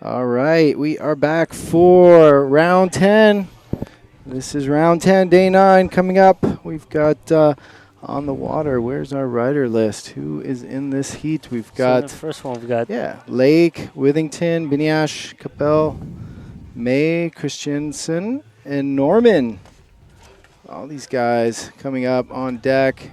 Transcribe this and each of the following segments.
All right, we are back for round 10. This is round 10, day 9 coming up. We've got on the water. Where's our rider list? Who is in this heat? We've got the first one we've got Lake, Withington, Biniash, Capel, May, Christensen, and Norman. All these guys coming up on deck.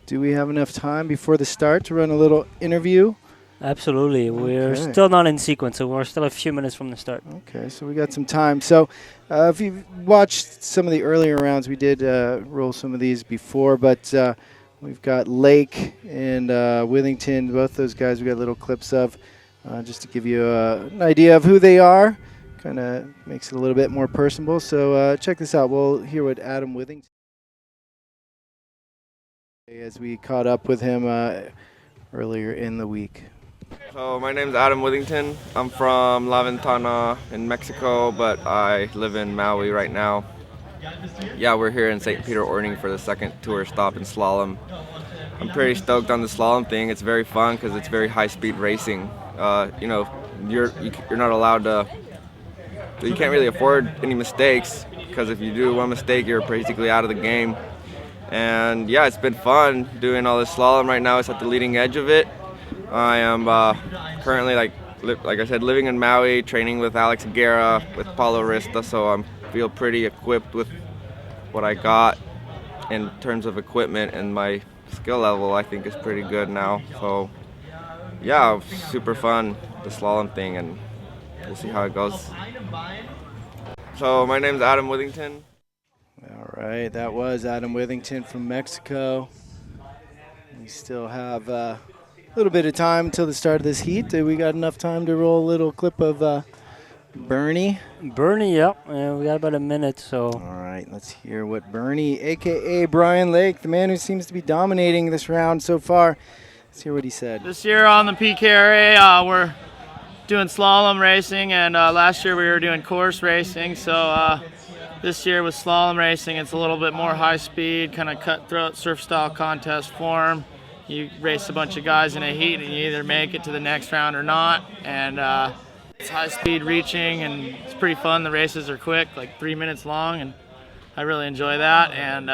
Do we have enough time before the start to run a little interview? Absolutely. We're still not in sequence, so we're still a few minutes from the start. Okay, so we got some time. So if you've watched some of the earlier rounds, we did roll some of these before, but we've got Lake and Withington, both those guys we got little clips of, just to give you an idea of who they are. Kind of makes it a little bit more personable. So check this out. We'll hear what Adam Withington, as we caught up with him earlier in the week. So my name's Adam Withington. I'm from La Ventana in Mexico, but I live in Maui right now. Yeah, we're here in St. Peter-Ording for the second tour stop in slalom. I'm pretty stoked on the slalom thing. It's very fun because it's very high-speed racing. You know, you're not allowed to. You can't really afford any mistakes because if you do one mistake, you're basically out of the game. And yeah, it's been fun doing all this slalom right now. It's at the leading edge of it. I am currently, like I said, living in Maui, training with Alex Guerra, with Paulo Rista, so I feel pretty equipped with what I got in terms of equipment, and my skill level I think is pretty good now. So yeah, super fun, the slalom thing, and we'll see how it goes. So my name's Adam Withington. All right, that was Adam Withington from Mexico. We still have a little bit of time until the start of this heat. We got enough time to roll a little clip of Bernie. Bernie, yep. We got about a minute, so. All right, let's hear what Bernie, a.k.a. Brian Lake, the man who seems to be dominating this round so far, let's hear what he said. This year on the PKRA, we're doing slalom racing, and last year we were doing course racing, so this year with slalom racing, it's a little bit more high speed, kind of cutthroat surf style contest form. You race a bunch of guys in a heat and you either make it to the next round or not, and it's high speed reaching and it's pretty fun. The races are quick, like 3 minutes long, and I really enjoy that. And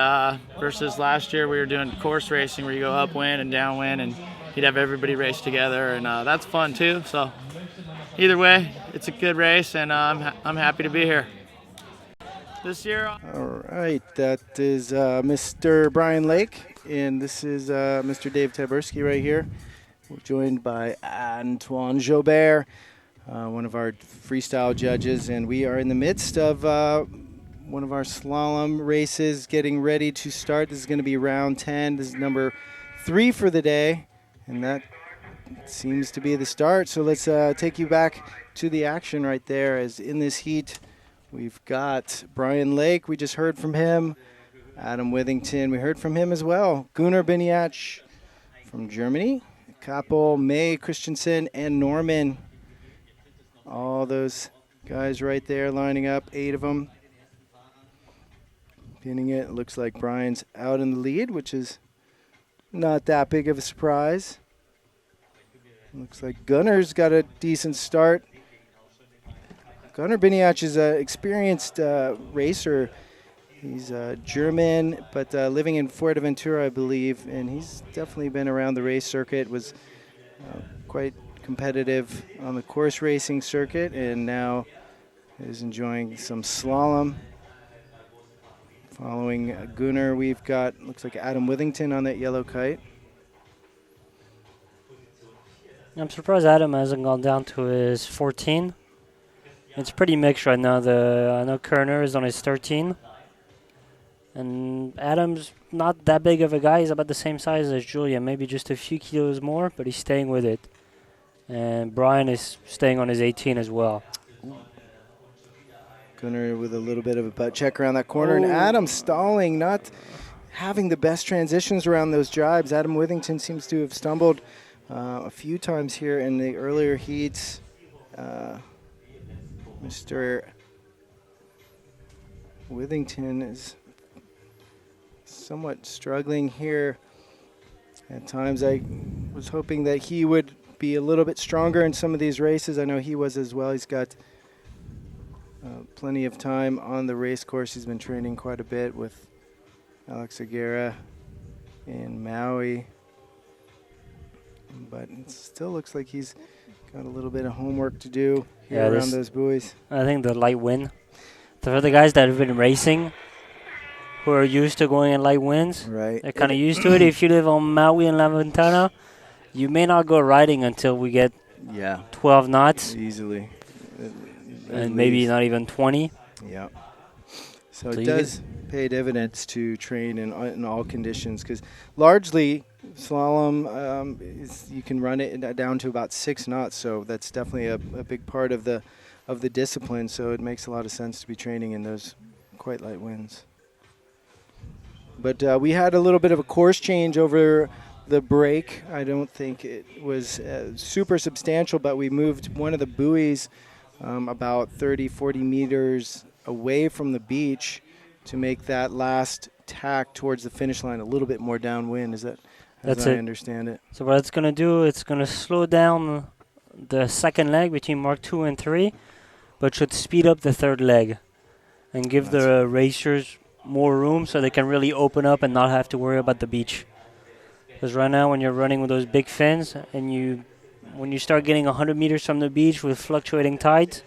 versus last year we were doing course racing where you go upwind and downwind and you'd have everybody race together, and that's fun too. So either way, it's a good race, and I'm happy to be here. This year. All right, that is Mr. Brian Lake, and this is Mr. Dave Taberski right here. We're joined by Antoine Jobert, one of our freestyle judges, and we are in the midst of one of our slalom races getting ready to start. This is going to be round 10. This is number 3 for the day, and that seems to be the start. So let's take you back to the action right there, as in this heat we've got Brian Lake. We just heard from him. Adam Withington, we heard from him as well. Gunnar Biniach from Germany. Kappel, May, Christensen, and Norman. All those guys right there lining up, 8 of them. Pinning it. Looks like Brian's out in the lead, which is not that big of a surprise. Looks like Gunnar's got a decent start. Gunnar Biniach is an experienced racer. He's German, but living in Fuerteventura, I believe, and he's definitely been around the race circuit, was quite competitive on the course racing circuit, and now is enjoying some slalom. Following Gunnar, we've got, looks like Adam Withington on that yellow kite. I'm surprised Adam hasn't gone down to his 14. It's pretty mixed right now. I know Kerner is on his 13. And Adam's not that big of a guy. He's about the same size as Julia, maybe just a few kilos more, but he's staying with it. And Brian is staying on his 18 as well. Gunnar with a little bit of a butt check around that corner. And Adam stalling, not having the best transitions around those jibes. Adam Withington seems to have stumbled a few times here in the earlier heats. Mr. Withington is somewhat struggling here. At times I was hoping that he would be a little bit stronger in some of these races. I know he was as well. He's got plenty of time on the race course. He's been training quite a bit with Alex Aguirre in Maui. But it still looks like he's got a little bit of homework to do here around those buoys. I think the light wind. For the guys that have been racing, who are used to going in light winds, right? They're kind of used to it. If you live on Maui and La Ventana, you may not go riding until we get 12 knots. Easily. And maybe not even 20. Yeah. So it does pay dividends to train in all conditions, because largely slalom, you can run it down to about 6 knots, so that's definitely a big part of the discipline, so it makes a lot of sense to be training in those quite light winds. But we had a little bit of a course change over the break. I don't think it was super substantial, but we moved one of the buoys about 30, 40 meters away from the beach to make that last tack towards the finish line a little bit more downwind. Is that, as I understand it? So what it's going to do, it's going to slow down the second leg between Mark 2 and 3, but should speed up the third leg and give the racers more room so they can really open up and not have to worry about the beach. Because right now when you're running with those big fins and when you start getting 100 meters from the beach with fluctuating tides,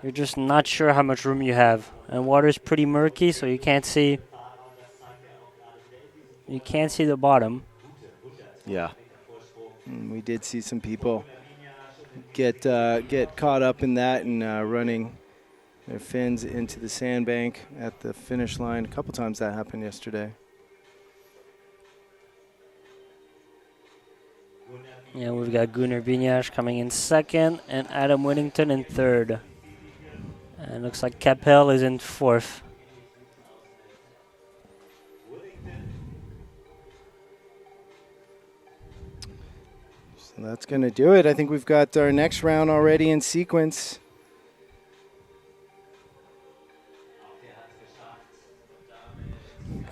you're just not sure how much room you have. And water is pretty murky, so you can't see the bottom. Yeah. And we did see some people get caught up in that and running their fins into the sandbank at the finish line. A couple times that happened yesterday. Yeah, we've got Gunnar Binyash coming in second and Adam Whittington in third. And looks like Capel is in fourth. So that's going to do it. I think we've got our next round already in sequence.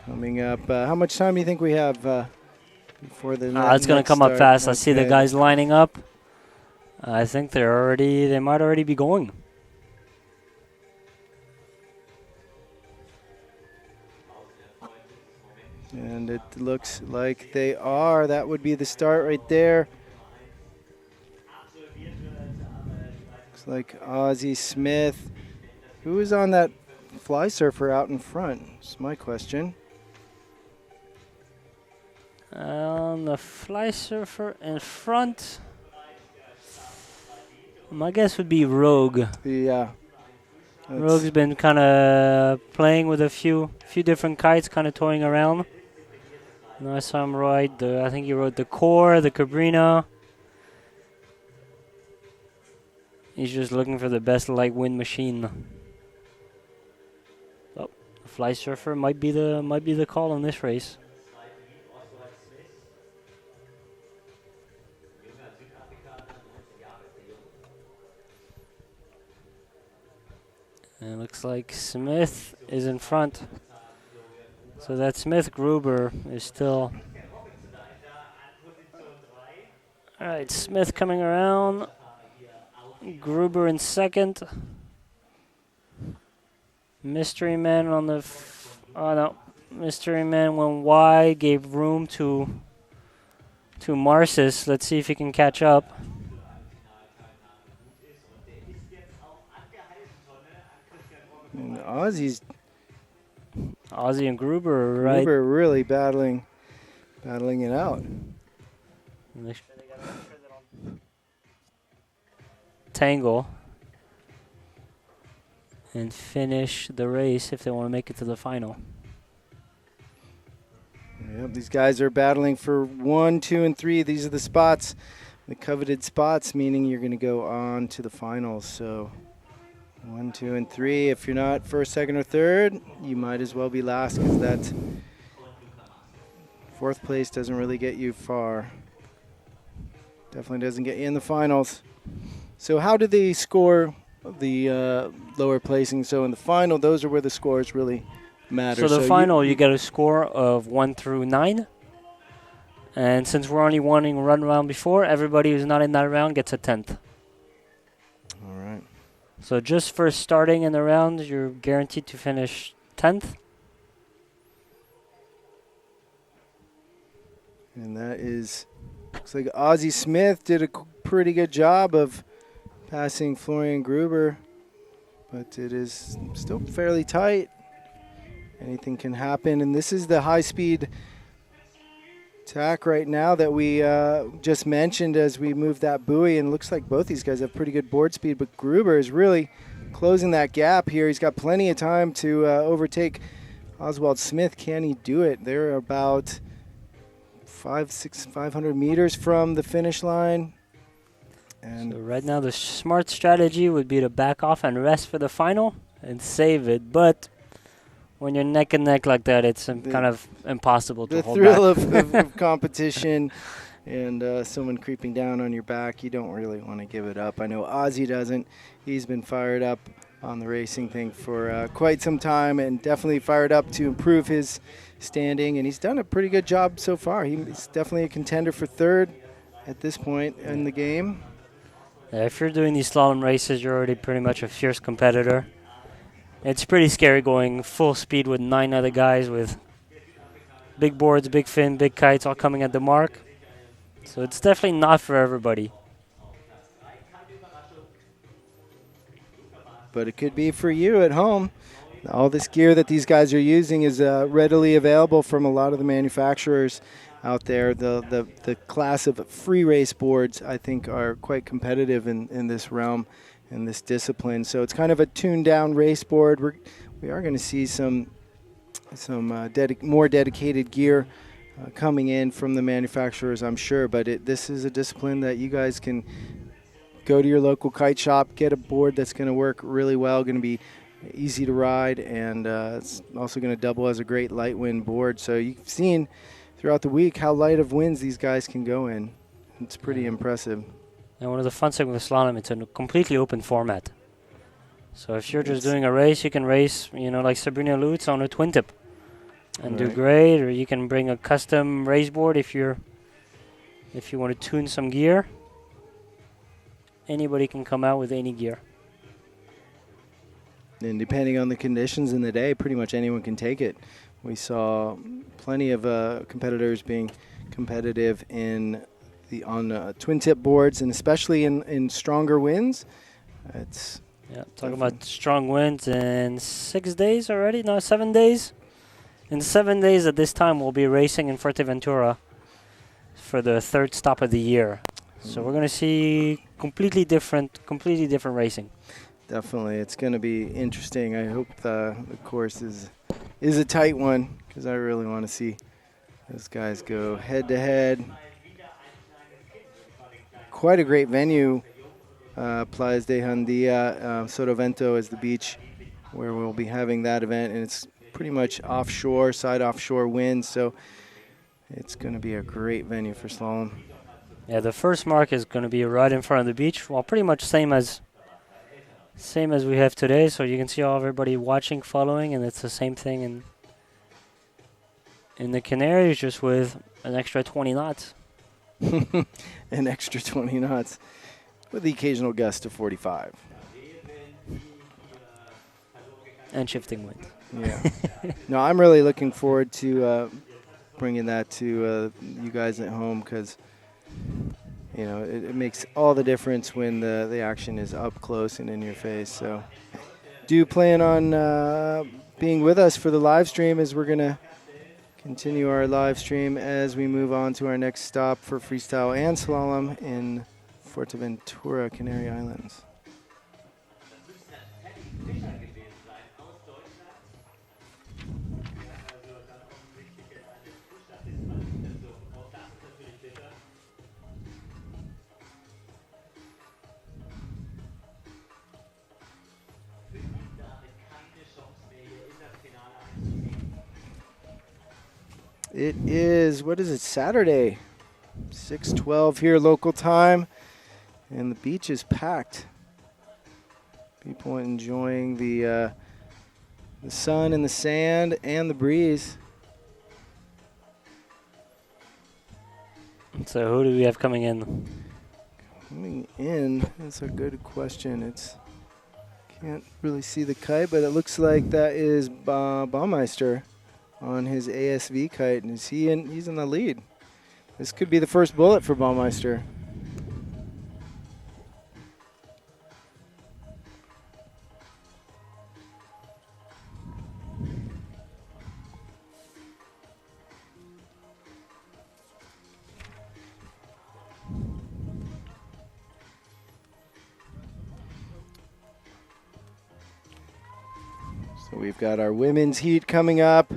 Coming up. How much time do you think we have before the It's going to come up fast. I see the guys lining up. I think they might already be going. And it looks like they are. That would be the start right there. Looks like Ozzie Smith. Who is on that fly surfer out in front? That's my question. On the fly surfer in front, my guess would be Rogue. Yeah. Rogue's been kind of playing with a few different kites, kind of toying around. And I saw him ride I think he rode the Core, the Cabrina. He's just looking for the best light wind machine. Oh, the fly surfer might be the call in this race. And it looks like Smith is in front. So that Smith Gruber is still. All right, Smith coming around. Gruber in second. Mystery Man on the. Oh no, Mystery Man went wide, gave room to Marcis. Let's see if he can catch up. And Ozzie and Gruber, right? Gruber really battling it out. Tangle and finish the race if they want to make it to the final. Yep, these guys are battling for 1, 2, and 3. These are the spots, the coveted spots, meaning you're going to go on to the finals. So 1, 2, and 3. If you're not first, second, or third, you might as well be last, because that fourth place doesn't really get you far. Definitely doesn't get you in the finals. So how do they score the lower placing? So in the final, those are where the scores really matter. So the final, you get a score of 1 through 9. And since we're only wanting one round before, everybody who's not in that round gets a 10th. All right. So just for starting in the round, you're guaranteed to finish 10th. And that is, looks like Ozzie Smith did a pretty good job of passing Florian Gruber, but it is still fairly tight. Anything can happen, and this is the high-speed tack right now that we just mentioned as we move that buoy, and it looks like both these guys have pretty good board speed, but Gruber is really closing that gap here. He's got plenty of time to overtake Oswald Smith. Can he do it? They're about 500 meters from the finish line. And so right now the smart strategy would be to back off and rest for the final and save it, but when you're neck and neck like that, it's kind of impossible to hold back. The thrill of competition and someone creeping down on your back, you don't really want to give it up. I know Ozzie doesn't. He's been fired up on the racing thing for quite some time, and definitely fired up to improve his standing, and he's done a pretty good job so far. He's definitely a contender for third at this point in the game. Yeah, if you're doing these slalom races, you're already pretty much a fierce competitor. It's pretty scary going full speed with 9 other guys with big boards, big fin, big kites all coming at the mark. So it's definitely not for everybody. But it could be for you at home. All this gear that these guys are using is readily available from a lot of the manufacturers out there. The class of free race boards, I think, are quite competitive in this realm, in this discipline. So it's kind of a tuned down race board. We are going to see some more dedicated gear coming in from the manufacturers, I'm sure. But this is a discipline that you guys can go to your local kite shop, get a board that's going to work really well, going to be easy to ride, and it's also going to double as a great light wind board. So you've seen throughout the week how light of winds these guys can go in. It's pretty impressive. And one of the fun things with slalom, it's a completely open format. So if you're just doing a race, you can race, like Sabrina Lutz on a twin tip and do great, or you can bring a custom race board if you want to tune some gear. Anybody can come out with any gear. And depending on the conditions in the day, pretty much anyone can take it. We saw plenty of competitors being competitive on twin tip boards, and especially in stronger winds. Talking about strong winds in 6 days already? No, 7 days. In 7 days at this time, we'll be racing in Fuerteventura for the third stop of the year. So we're going to see completely different racing. Definitely. It's going to be interesting. I hope the course is a tight one, because I really want to see those guys go head-to-head. Quite a great venue, Playas de Jandía. Sotavento is the beach where we'll be having that event, and it's pretty much offshore, side offshore winds, so it's going to be a great venue for slalom. Yeah, the first mark is going to be right in front of the beach. Well, pretty much same as we have today. So you can see everybody watching, following, and it's the same thing in the Canaries, just with an extra 20 knots. An extra 20 knots, with the occasional gust of 45. And shifting wind. Yeah. No, I'm really looking forward to bringing that to you guys at home, because it makes all the difference when the action is up close and in your face. So do plan on being with us for the live stream, as we're going to continue our live stream as we move on to our next stop for freestyle and slalom in Fuerteventura, Canary Islands. It is, what is it, Saturday, 6:12 here local time, and the beach is packed. People enjoying the sun and the sand and the breeze. So who do we have coming in? Coming in, that's a good question. Can't really see the kite, but it looks like that is Baumeister on his ASV kite, and he's in the lead. This could be the first bullet for Baumeister. So we've got our women's heat coming up,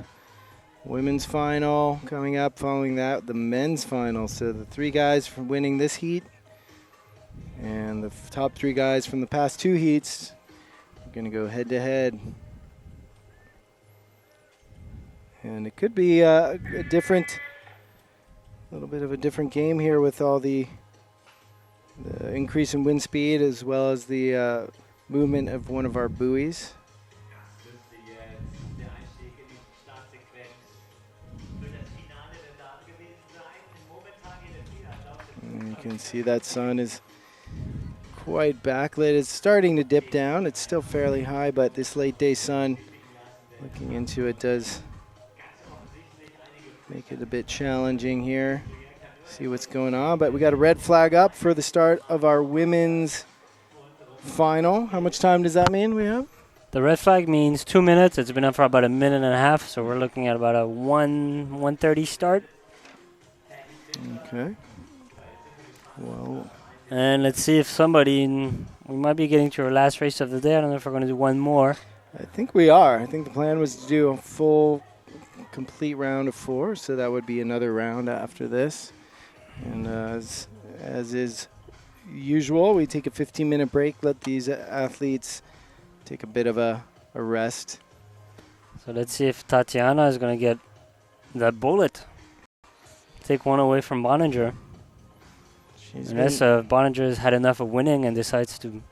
women's final coming up. Following that, the men's final. So the 3 guys from winning this heat and the top 3 guys from the past 2 heats are going to go head to head. And it could be a little bit of a different game here with all the increase in wind speed as well as the movement of one of our buoys. And you can see that sun is quite backlit. It's starting to dip down. It's still fairly high, but this late day sun, looking into it, does make it a bit challenging here. See what's going on, but we got a red flag up for the start of our women's final. How much time does that mean we have? The red flag means 2 minutes. It's been up for about a minute and a half, so we're looking at about a 1:30 start. Okay. Well, and let's see if we might be getting to our last race of the day. I don't know if we're going to do one more. I think we are. I think the plan was to do a full, complete round of 4, so that would be another round after this. And as is usual, we take a 15-minute break, let these athletes take a bit of a rest. So let's see if Tatiana is going to get that bullet. Take one away from Boninger. Unless Boninger has had enough of winning and decides to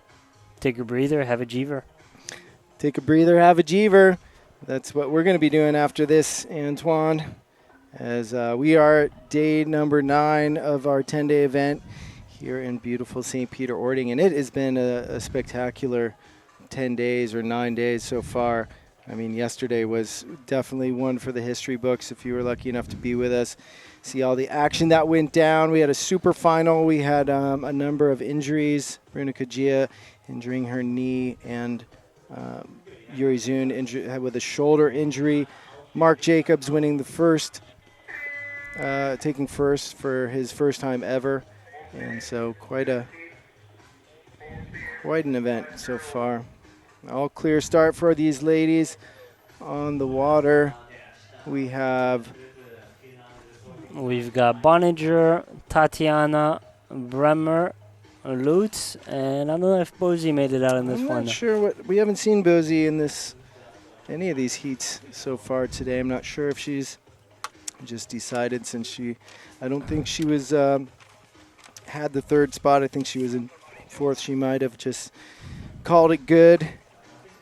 take a breather, have a jeever. Take a breather, have a jeever. That's what we're going to be doing after this, Antoine, as we are at day number 9 of our 10-day event here in beautiful St. Peter-Ording, and it has been a spectacular 10 days or 9 days so far. I mean, yesterday was definitely one for the history books if you were lucky enough to be with us. See all the action that went down. We had a super final. We had a number of injuries. Bruna Kajia injuring her knee, and Yuri Zun with a shoulder injury. Mark Jacobs winning the first, taking first for his first time ever. And so quite an event so far. All clear start for these ladies on the water. We've got Boninger, Tatiana, Bremer, Lutz, and I don't know if Bozy made it out in this one. I'm not sure we haven't seen Bozy in any of these heats so far today. I'm not sure if she's just decided since I don't think she was had the 3rd spot. I think she was in 4th. She might have just called it good,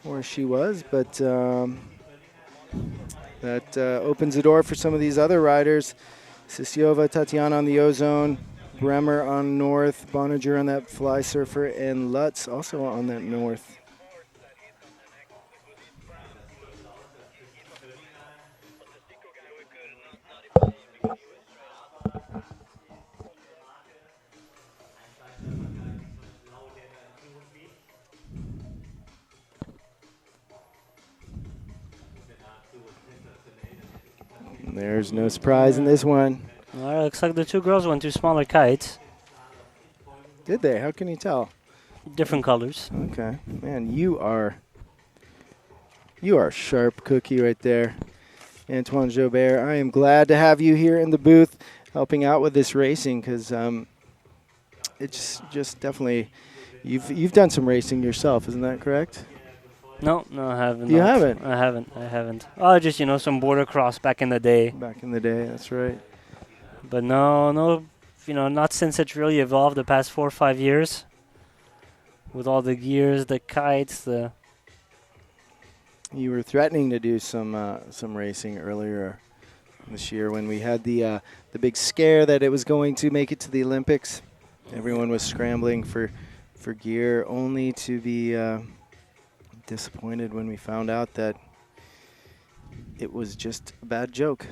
or she was, but that opens the door for some of these other riders. Sisiova, Tatiana on the Ozone, Bremer on North, Boninger on that Fly Surfer, and Lutz also on that North. There's no surprise in this one. Well, it looks like the 2 girls went 2 smaller kites. Did they? How can you tell? Different colors. Okay. Man, you are sharp cookie right there, Antoine Jobert. I am glad to have you here in the booth helping out with this racing, because it's just definitely, you've done some racing yourself, isn't that correct? No, I haven't. You not. haven't? I haven't. Oh, just some border cross back in the day. Back in the day, that's right. But no, not since it's really evolved the past 4 or 5 years. With all the gears, the kites, You were threatening to do some racing earlier this year when we had the big scare that it was going to make it to the Olympics. Everyone was scrambling for gear, only to be disappointed when we found out that it was just a bad joke.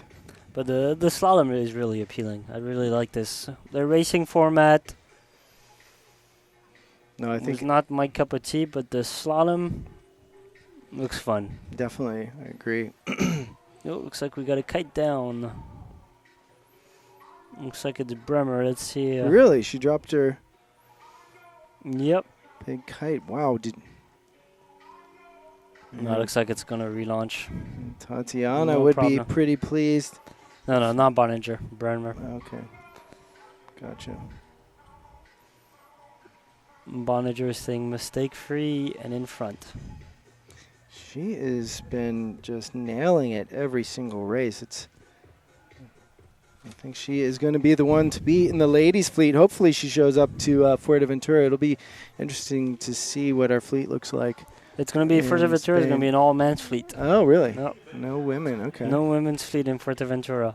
But the slalom is really appealing. I really like this. The racing format No, I is think not my cup of tea, but the slalom looks fun. definitely, I agree. Oh, looks like we got a kite down. Looks like it's Bremer. Let's see. Really, she dropped her Yep. big kite. Wow, No, looks like it's gonna relaunch. Tatiana No would be problem. pretty pleased. No, not Bonninger. Bremer. Okay, gotcha. Bonninger is saying mistake-free and in front. She has been just nailing it every single race. I think she is going to be the one to beat in the ladies' fleet. Hopefully she shows up to Fuerteventura. It'll be interesting to see what our fleet looks like. It's gonna be In Fuerteventura. It's Spain. gonna be an all-men's fleet. Oh, really? No, No women, okay. no women's fleet in Fuerteventura.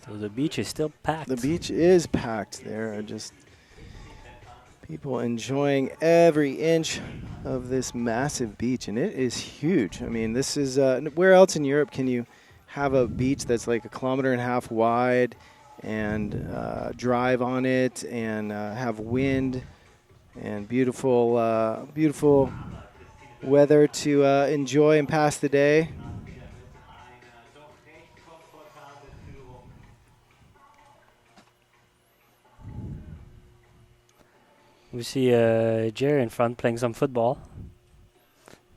So the beach is still packed. The beach is packed. There are just people enjoying every inch of this massive beach, and it is huge. I mean, this is where else in Europe can you have a beach that's like 1.5 kilometers wide and drive on it and have wind and beautiful weather to enjoy and pass the day? We see Jerry in front playing some football.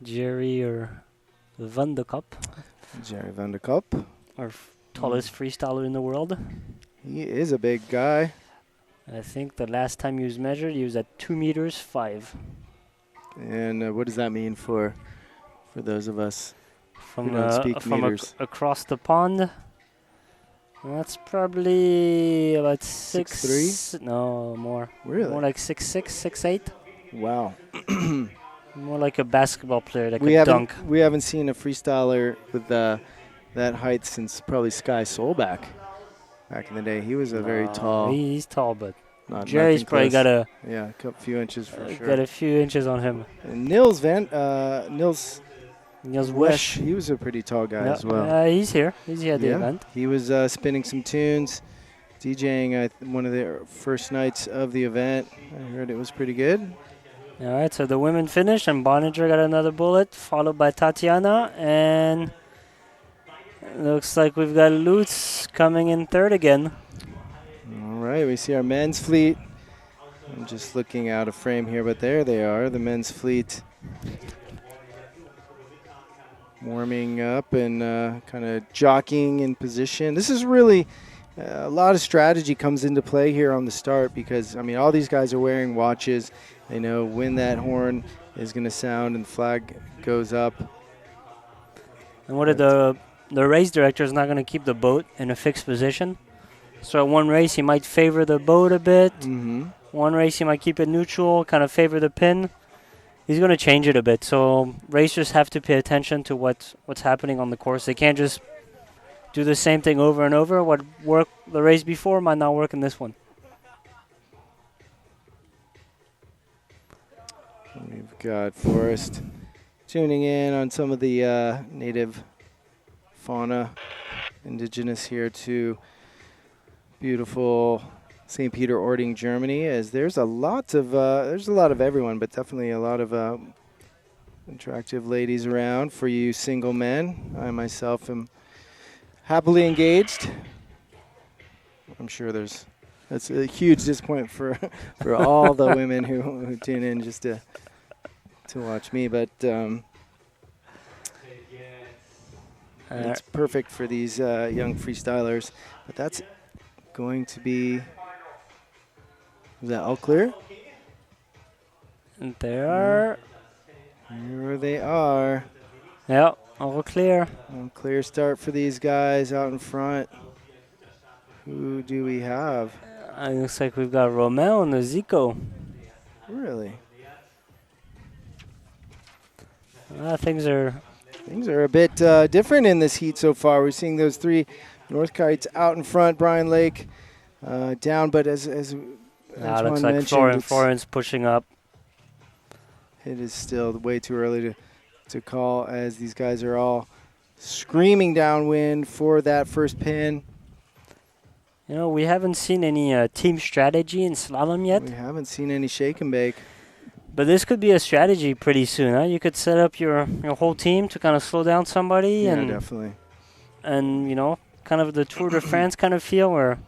Jerry or Van de Kop, Jerry van der Kop. our tallest freestyler in the world. He is a big guy. I think the last time he was measured, he was at 2 meters 5. And what does that mean for those of us? From don't speak from meters. across the pond. That's probably about 6'3"? 6'3"? No, more. Really? More like 6'6", 6'8". Wow. More like a basketball player that we could haven't dunk. we haven't seen a freestyler with that height since probably Sky Solback. Back in the day, he was a very tall. He's tall, but Not Jerry's nothing probably close. got a few inches for sure. got a few inches on him. And Nils Niels Wesh, Wesh. he was a pretty tall guy Yeah, as well. he's here. He's here at the event. He was spinning some tunes, DJing one of the first nights of the event. I heard it was pretty good. All right, so the women finished, and Bonninger got another bullet, followed by Tatiana, and it looks like we've got Lutz coming in third again. All right, we see our men's fleet. I'm just looking out of frame here, but there they are, the men's fleet. Warming up and kind of jockeying in position. This is really a lot of strategy comes into play here on the start because, I mean, all these guys are wearing watches. They know when that horn is going to sound and the flag goes up. And what did the race director is not going to keep the boat in a fixed position. So at one race he might favor the boat a bit. Mm-hmm. One race he might keep it neutral, kind of favor the pin. He's going to change it a bit. So racers have to pay attention to what's happening on the course. They can't just do the same thing over and over. What worked the race before might not work in this one. We've got Forrest tuning in on some of the native fauna indigenous here to beautiful St. Peter-Ording, Germany, as there's a lot of everyone, but definitely a lot of attractive ladies around for you single men. I myself am happily engaged. I'm sure that's a huge disappointment for all the women who tune in just to watch me, but It's perfect for these young freestylers. But that's going to be... Is that all clear? And there. Here they are. Yeah, all clear. Clear start for these guys out in front. Who do we have? It looks like we've got Romeo and the Zico. Really? Things are a bit different in this heat so far. We're seeing those 3 North Kites out in front. Brian Lake down, but as looks like Florian's pushing up. It is still way too early to call, as these guys are all screaming downwind for that first pin. You know, we haven't seen any team strategy in slalom yet. We haven't seen any shake and bake. But this could be a strategy pretty soon, huh? You could set up your whole team to kind of slow down somebody. Yeah, definitely. And, you know, kind of the Tour de France kind of feel where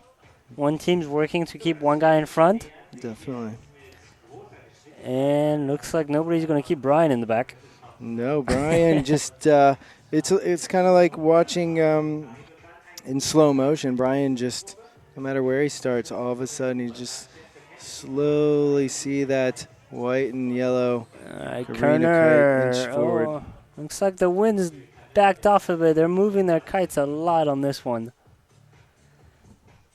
one team's working to keep one guy in front. Definitely. And looks like nobody's going to keep Brian in the back. No, Brian just, it's kind of like watching in slow motion. Brian just, no matter where he starts, all of a sudden you just slowly see that white and yellow Kerner inch forward. Oh, looks like the wind's backed off a bit. They're moving their kites a lot on this one.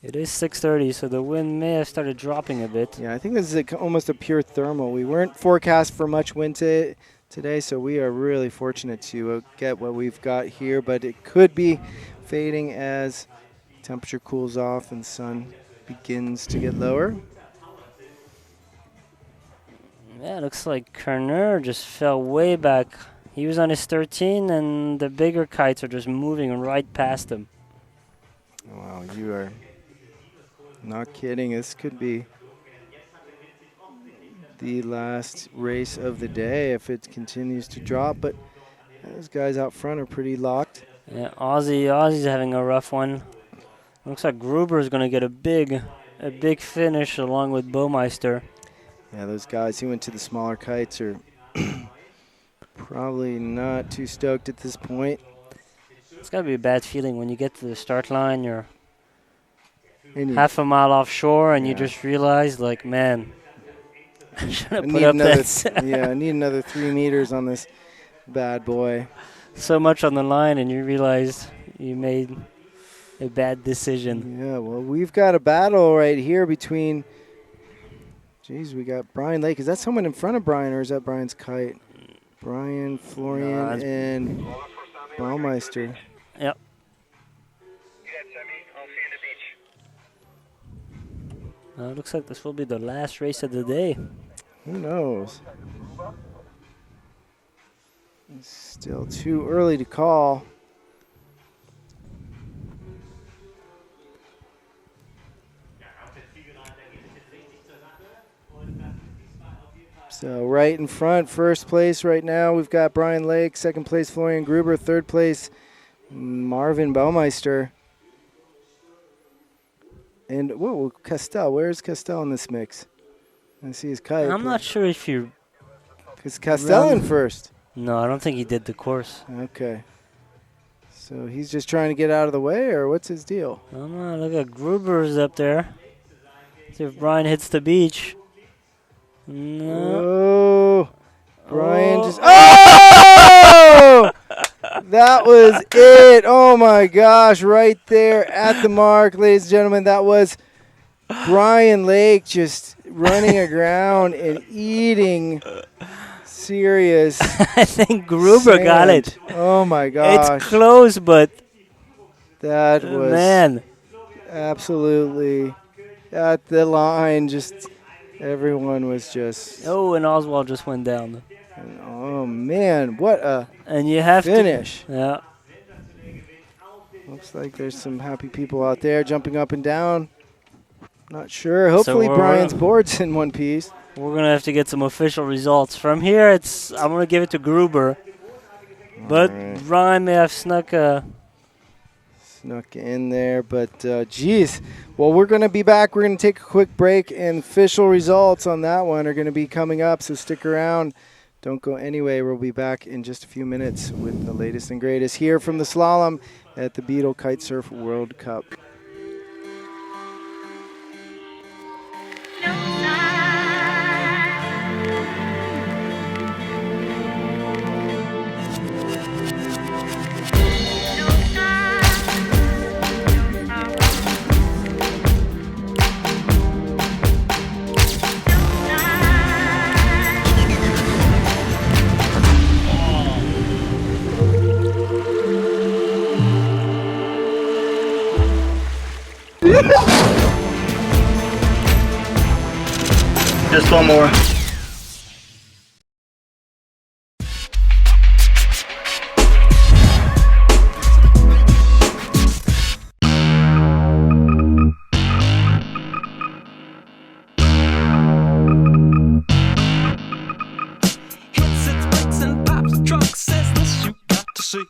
It is 6:30, so the wind may have started dropping a bit. Yeah, I think this is almost a pure thermal. We weren't forecast for much wind today, so we are really fortunate to get what we've got here, but it could be fading as temperature cools off and the sun begins to get lower. Yeah, it looks like Kerner just fell way back. He was on his 13, and the bigger kites are just moving right past him. Wow, you are not kidding. This could be the last race of the day if it continues to drop, but those guys out front are pretty locked. Yeah, Aussie's having a rough one. Looks like Gruber is going to get a big finish along with Baumeister. Yeah, those guys who went to the smaller kites are probably not too stoked at this point. It's got to be a bad feeling when you get to the start line, you're half a mile offshore, and you just realize, like, man, I should have put up that. Yeah, I need another 3 meters on this bad boy. So much on the line, and you realize you made a bad decision. Yeah, well, we've got a battle right here between, geez, we got Brian Lake. Is that someone in front of Brian, or is that Brian's kite? Brian, Florian, and Baumeister. Yep. It looks like this will be the last race of the day. Who knows? It's still too early to call. So right in front, first place right now, we've got Brian Lake. Second place, Florian Gruber. Third place, Marvin Baumeister. And, whoa, Castell. Where's Castell in this mix? I see his kite. I'm not sure if you... Is Castell in first? No, I don't think he did the course. Okay. So he's just trying to get out of the way, or what's his deal? I don't know. Look at Gruber's up there. See if Brian hits the beach. No. Oh, Brian just... Oh! That was it. Oh, my gosh. Right there at the mark, ladies and gentlemen. That was Brian Lake just running aground and eating serious I think Gruber sand. got it. Oh, my gosh. It's close, but... That was man. Absolutely at the line. Just everyone was just... Oh, and Oswald just went down. Oh, man. What a and you have finish. Yeah. Looks like there's some happy people out there jumping up and down. Not sure. Hopefully Brian's board's in one piece. We're going to have to get some official results. From here, I'm going to give it to Gruber. But Brian may have snuck in there, but geez. Well, we're going to be back. We're going to take a quick break, and official results on that one are going to be coming up, so stick around. Don't go anywhere. We'll be back in just a few minutes with the latest and greatest here from the slalom at the Beetle Kitesurf World Cup. Just one more. Hits its brakes and pops the trunk, says this you got to see.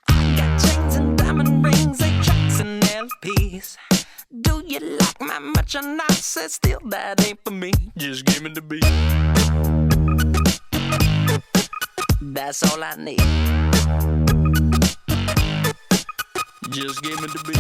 I got chains and diamond rings, 8 tracks and LPs. Do you like my merchandise? Says still that ain't for me. Just give me the beat. That's all I need. Just give me the beat.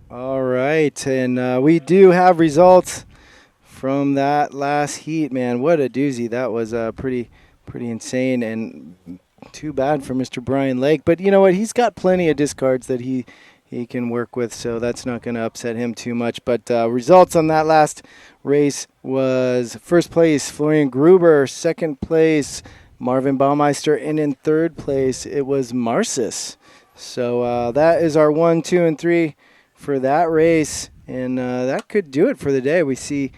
All right, and we do have results from that last heat, man. What a doozy. That was pretty insane, and too bad for Mr. Brian Lake. But you know what? He's got plenty of discards that he can work with, so that's not going to upset him too much. But results on that last race was first place, Florian Gruber. Second place, Marvin Baumeister. And in third place, it was Marcis. So that is our 1, 2, and 3 for that race, and that could do it for the day. We see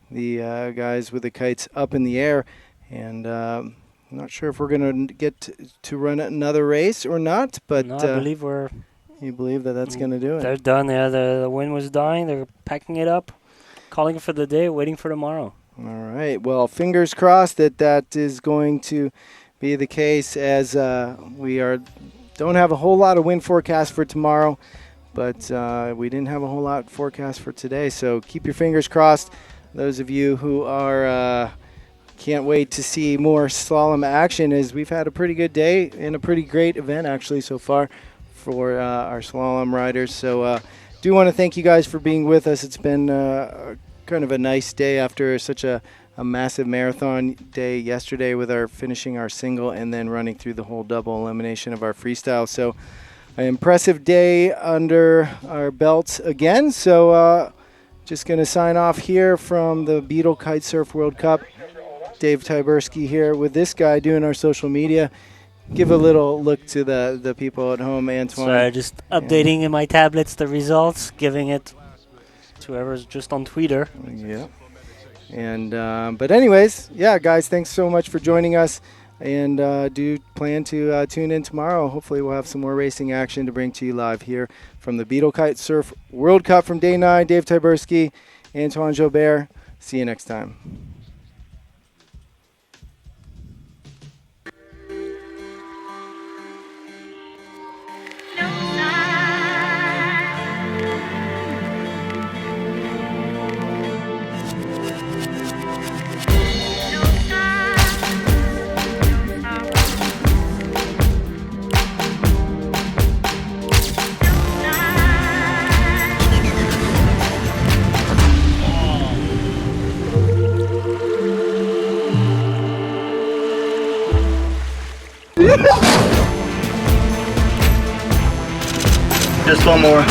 the guys with the kites up in the air, and I'm not sure if we're going to get to run another race or not, but No, I believe you believe that that's going to do it? they're done. Yeah, the wind was dying. They're packing it up, calling it for the day, waiting for tomorrow. All right. Well, fingers crossed that is going to be the case, as we don't have a whole lot of wind forecast for tomorrow. But we didn't have a whole lot forecast for today, so keep your fingers crossed. Those of you who are can't wait to see more slalom action, as we've had a pretty good day and a pretty great event actually so far for our slalom riders. So do want to thank you guys for being with us. It's been kind of a nice day after such a massive marathon day yesterday with our finishing our single and then running through the whole double elimination of our freestyle. So an impressive day under our belts again. So just going to sign off here from the Beetle Kitesurf World Cup. Dave Tyberski here with this guy doing our social media. Give a little look to the people at home, Antoine. So just updating in my tablets the results, giving it to whoever's just on Twitter. Yeah. And but anyways, yeah, guys, thanks so much for joining us. And do plan to tune in tomorrow. Hopefully we'll have some more racing action to bring to you live here from the Beetle Kitesurf World Cup from Day 9. Dave Tyberski, Antoine Jobert. See you next time. Just one more.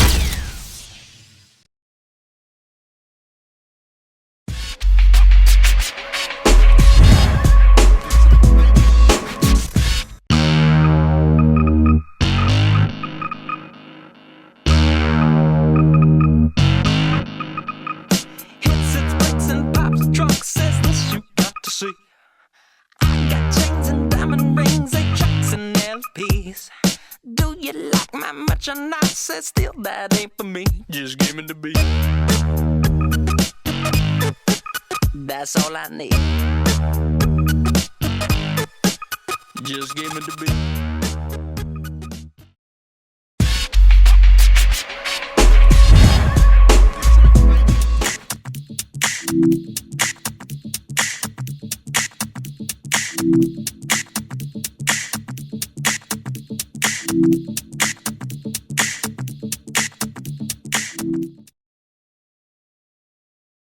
please. Do you like my merchandise? Said still that ain't for me. Just give me the beat. That's all I need. Just give me the beat.